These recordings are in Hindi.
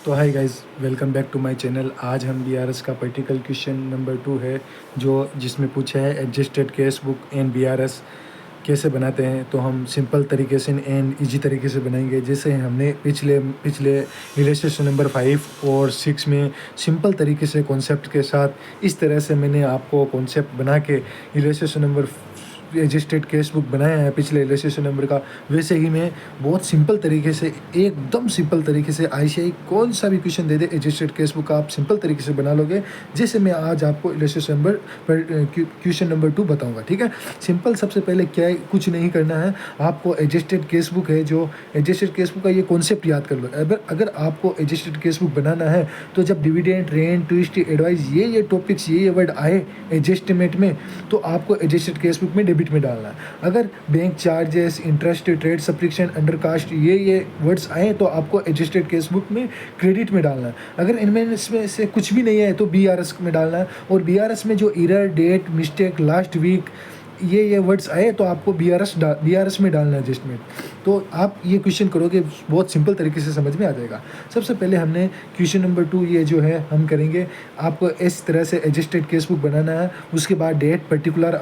तो hi guys, welcome back to my channel. आज हम बीआरएस का प्रैक्टिकल क्वेश्चन नंबर 2 है जो जिसमें पूछा है adjusted cash book and BRS कैसे बनाते हैं। तो हम सिंपल तरीके से एंड इजी तरीके से बनाएंगे, जैसे हमने पिछले पिछले इलस्ट्रेशन नंबर 5 और 6 में सिंपल तरीके से कॉन्सेप्ट के साथ इस तरह से मैंने आपको कॉन्सेप्ट बना के illustration number adjusted cash book बनाया है पिछले इलस्ट्रेशन नंबर का। वैसे ही मैं बहुत सिंपल तरीके से, एकदम सिंपल तरीके से आईसीआई कौन सा भी क्वेश्चन दे दे एडजस्टेड केस बुक का आप सिंपल तरीके से बना लोगे, जैसे मैं आज आपको इलस्ट्रेशन नंबर क्वेश्चन नंबर 2 बताऊंगा। ठीक है, सिंपल। सबसे पहले क्या है, कुछ नहीं करना है आपको। एडजस्टेड केस बुक है जो एडजस्टेड केस बुक का ये कॉन्सेप्ट याद कर लो। अगर आपको एडजस्टेड केस बुक बनाना है तो जब डिविडेंड, रेंट, ट्विस्ट, एडवाइस ये टॉपिक्स ये वर्ड आए एडजस्टमेंट में, तो आपको एडजस्टेड केस बुक में डेबिट में डालना है। अगर bank charges, interest, trade subscription, undercast ये वर्ड्स आए तो आपको एडजस्टेड केस बुक में क्रेडिट में डालना है। अगर इनमें इसमें से कुछ भी नहीं है तो बीआरएस में डालना है। और बीआरएस में जो error, date, mistake, last week ये वर्ड्स आए तो आपको बीआरएस में डालना है एडजस्टमेंट। तो आप ये क्वेश्चन करोगे बहुत सिंपल तरीके से समझ में आ जाएगा। सबसे पहले हमने क्वेश्चन नंबर 2 ये जो है हम करेंगे, आपको इस तरह से एडजस्टेड केस बुक बनाना है। उसके बाद डेट पर्टिकुलर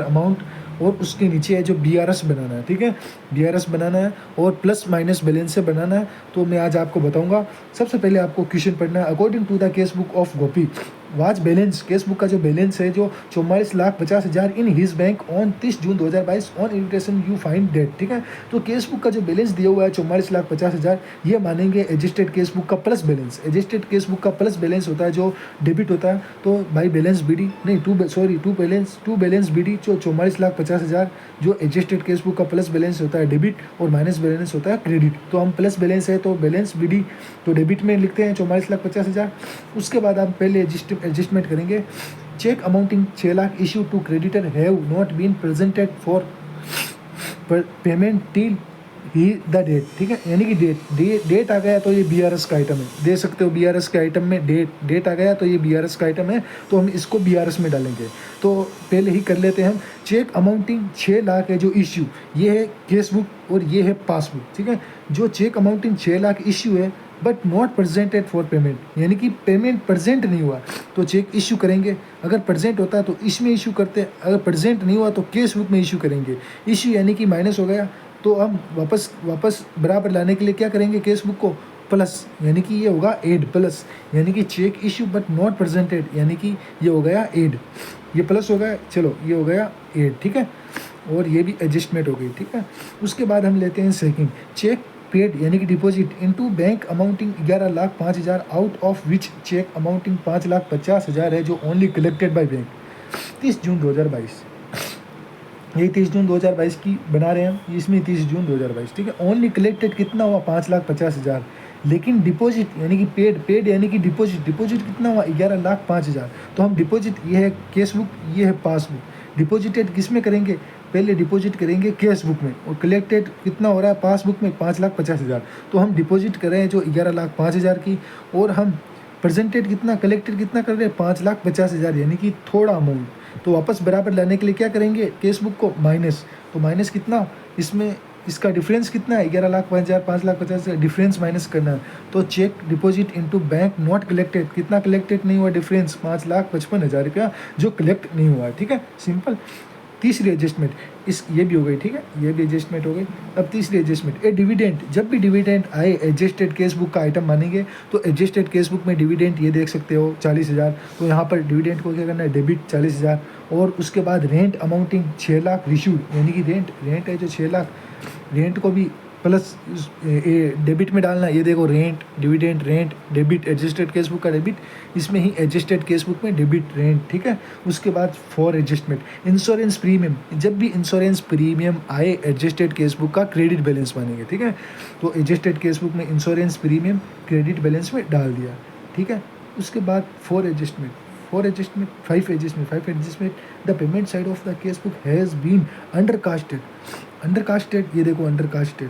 अमाउंट और उसके नीचे है जो बीआरएस बनाना है। ठीक है, बीआरएस बनाना है और प्लस माइनस बैलेंस से बनाना है। तो मैं आज आपको बताऊंगा। सबसे पहले आपको क्वेश्चन पढ़ना है। According to the cash book of Gopi was balance, cash book का जो बैलेंस है जो 44,50,000 in his bank on 30 June 2022 on invitation you find date. ठीक है, तो केस बुक का जो बैलेंस दिया हुआ है 44,50,000, ये मानेंगे एडजस्टेड केस बुक का plus balance. Adjusted cash book का प्लस बैलेंस होता है जो डेबिट होता है। तो बाई बैलेंस बी डी नहीं टू बैलेंस बी डी जो 44,50,000 जो एडजस्टेड केस बुक का प्लस बैलेंस होता है डेबिट और माइनस बैलेंस होता है क्रेडिट। तो हम प्लस बैलेंस है तो बैलेंस बी डी तो डेबिट में लिखते हैं 44,50,000। उसके बाद हम पहले एडजस्टमेंट करेंगे। Cheque amounting 6 lakh issue to creditor have not been presented for payment till ही द डेट। ठीक है, यानी कि डेट आ गया तो ये बीआरएस का आइटम है, दे सकते हो बीआरएस के आइटम में डेट आ गया तो ये बीआरएस का आइटम है, तो हम इसको बीआरएस में डालेंगे। तो पहले ही कर लेते हैं हम। चेक अमाउंटिंग 6 लाख है जो इश्यू, ये है केस बुक और ये है पासबुक। ठीक है, जो चेक अमाउंटिंग 6 लाख इश्यू है but not presented for payment, यानी कि पेमेंट प्रेजेंट नहीं हुआ तो चेक इशू करेंगे। अगर प्रेजेंट होता है तो इसमें इशू करते हैं, अगर प्रेजेंट नहीं हुआ तो केस बुक में इशू करेंगे। इशू यानी कि माइनस हो गया तो हम वापस बराबर लाने के लिए क्या करेंगे, केस बुक को प्लस, यानी कि ये होगा एड प्लस, यानी कि cheque issue but not presented, यानी कि ये हो गया एड, ये प्लस हो गया, चलो ये हो गया एड। ठीक है, और ये भी एडजस्टमेंट हो गई। ठीक है, उसके बाद हम लेते हैं सेकंड। चेक पेड यानी कि deposit into bank amounting 11,05,000 out of which cheque amounting 5,50,000 है जो only collected by bank 30 June 2022। यही 30 जून 2022 की बना रहे हैं हम, इसमें 30 जून 2022। ठीक है, ओनली कलेक्टेड कितना हुआ 5,50,000, लेकिन डिपॉजिट यानी कि पेड यानी कि डिपॉजिट कितना हुआ 11,05,000। तो हम डिपॉजिट, ये है केस बुक, ये है पासबुक। डिपॉजिटेड किस में करेंगे, पहले डिपॉजिट करेंगे केस बुक में, और कलेक्टेड कितना हो रहा है पासबुक में 5,50,000। तो हम डिपॉजिट कर रहे हैं जो 11,05,000 की, और हम प्रेजेंटेड कितना, कलेक्टेड कितना कर रहे हैं 5,50,000, यानी कि थोड़ा अमाउंट। तो वापस बराबर लाने के लिए क्या करेंगे, केस बुक को माइनस, तो माइनस कितना, इसमें इसका डिफरेंस कितना है 11,05,000 5,50,000 डिफरेंस माइनस करना है। तो cheque deposit into bank not collected, कितना कलेक्टेड नहीं हुआ डिफरेंस 5,55,000 रुपया जो कलेक्ट नहीं हुआ है। ठीक है, सिंपल। तीसरी एडजस्टमेंट, इस ये भी हो गई। ठीक है, ये भी एडजस्टमेंट हो गई। अब तीसरी एडजस्टमेंट, ए डिविडेंड, जब भी डिविडेंड आए एडजस्टेड केस बुक का आइटम मानेंगे। तो एडजस्टेड केस बुक में डिविडेंड ये देख सकते हो 40,000, तो यहाँ पर डिविडेंड को क्या करना है, डेबिट 40,000। और उसके बाद रेंट अमाउंटिंग 6 लाख रिश्यूड, यानी कि रेंट है जो 6 लाख, रेंट को भी प्लस डेबिट में डालना। ये देखो rent, dividend, rent, debit, adjusted cash book का डेबिट, इसमें ही एडजस्टेड केस बुक में डेबिट, रेंट। ठीक है, उसके बाद फॉर एडजस्टमेंट इंश्योरेंस प्रीमियम, जब भी इंश्योरेंस प्रीमियम आए एडजस्टेड केस बुक का क्रेडिट बैलेंस मानेंगे। ठीक है, तो एडजस्टेड केस बुक में इंश्योरेंस प्रीमियम क्रेडिट बैलेंस में डाल दिया। ठीक है, उसके बाद for adjustment 5 adjustment the payment side of the cash book has been undercasted, ये देखो अंडरकास्टेड,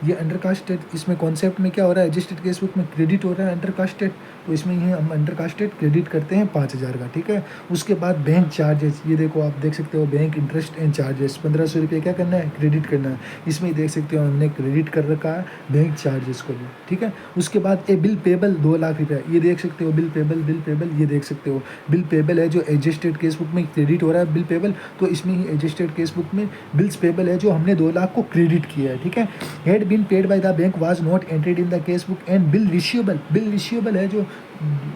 ये अंडरकास्टेड, इसमें कॉन्सेप्ट में क्या हो रहा है, एडजस्टेड केस बुक में क्रेडिट हो रहा है अंडरकास्टेड, तो इसमें ये हम अंडरकास्टेड क्रेडिट करते हैं 5,000 का, ठीक है। उसके बाद बैंक चार्जेस, ये देखो आप देख सकते हो, बैंक इंटरेस्ट एंड चार्जेस 1,500 रुपये क्या करना है, क्रेडिट करना है। इसमें देख सकते हो हमने क्रेडिट कर रखा है बैंक चार्जेस को भी, ठीक है। उसके बाद ए बिल पेबल 2 लाख रुपये, ये देख सकते हो बिल पेबल ये देख सकते हो बिल पेबल है जो एडजस्टेड केस बुक में क्रेडिट हो रहा है बिल पेबल, तो इसमें ही एडजस्टेड केस बुक में बिल्स पेबल है जो हमने 2 लाख को क्रेडिट किया है, ठीक है। Had been paid by the bank was not entried in the cash book and bill receivable है जो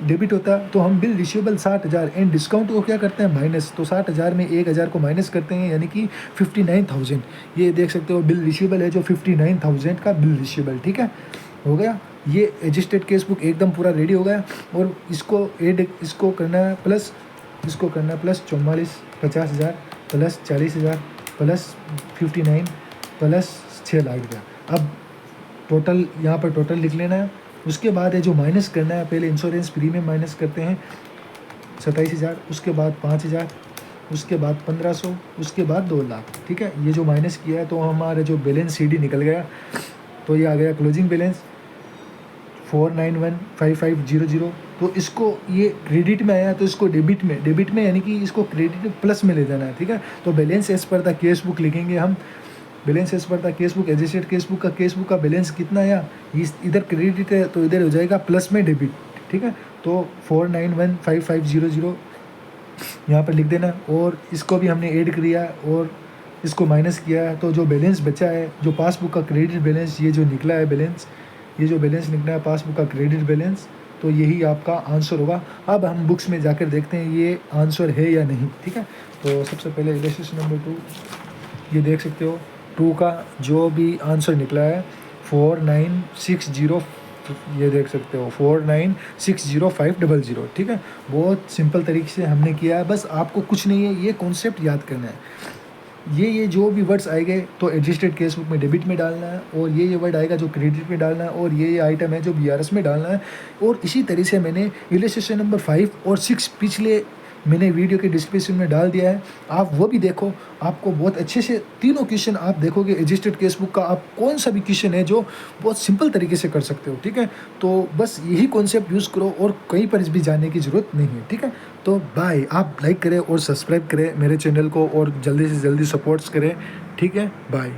डेबिट होता है, तो हम बिल रिसीवेबल 60,000 एंड डिस्काउंट को क्या करते हैं माइनस, तो 60,000 में 1,000 को माइनस करते हैं यानी कि 59,000। ये देख सकते हो बिल रिसीवेबल है जो 59,000 का बिल रिसीवेबल, ठीक है, हो गया। ये एडजस्टेड केस बुक एकदम पूरा रेडी हो गया और इसको करना है plus 44 50,000 plus 40,000 plus 59 plus 6 lakh रुपया। अब टोटल यहाँ पर टोटल लिख लेना है। उसके बाद है जो माइनस करना है, पहले इंश्योरेंस प्रीमियम माइनस करते हैं 27,000, उसके बाद 5,000, उसके बाद 1,500, उसके बाद 2 लाख, ठीक है। ये जो माइनस किया है तो हमारा जो बैलेंस CD निकल गया, तो ये आ गया क्लोजिंग बैलेंस 4915500। तो इसको ये क्रेडिट में आया तो इसको डेबिट में यानी कि इसको क्रेडिट प्लस में ले जाना है, ठीक है। तो balance as per the cash book लिखेंगे हम, balance as per the cash book, adjusted cash book का बैलेंस कितना आया, इधर क्रेडिट है तो इधर हो जाएगा प्लस में डेबिट, ठीक है। तो 4915500 यहाँ पर लिख देना और इसको भी हमने ऐड किया और इसको माइनस किया है, तो जो बैलेंस बचा है, जो पासबुक का क्रेडिट बैलेंस, ये जो निकला है बैलेंस, ये जो बैलेंस निकला है पासबुक का क्रेडिट बैलेंस, तो यही आपका आंसर होगा। अब हम बुक्स में जाकर देखते हैं ये आंसर है या नहीं, ठीक है। तो सबसे पहले इलस्ट्रेशन नंबर 2, ये देख सकते हो 2 का जो भी आंसर निकला है 4960, ये देख सकते हो 4960,500, ठीक है। बहुत सिंपल तरीके से हमने किया है, बस आपको कुछ नहीं है, ये कॉन्सेप्ट याद करना है। ये जो भी वर्ड्स आएंगे तो एडजस्टेड केस बुक में डेबिट में डालना है, और ये वर्ड आएगा जो क्रेडिट में डालना है, और ये आइटम है जो BRS में डालना है। और इसी तरह से मैंने इलस्ट्रेशन नंबर 5 और 6 पिछले मैंने वीडियो के डिस्क्रिप्शन में डाल दिया है, आप वो भी देखो। आपको बहुत अच्छे से तीनों क्वेश्चन आप देखोगे एडजस्टेड केस बुक का, आप कौन सा भी क्वेश्चन है जो बहुत सिंपल तरीके से कर सकते हो, ठीक है। तो बस यही कॉन्सेप्ट यूज़ करो और कहीं पर भी जाने की ज़रूरत नहीं है, ठीक है। तो बाय, आप लाइक करें और सब्सक्राइब करें मेरे चैनल को और जल्दी से जल्दी सपोर्ट्स करें, ठीक है, बाय।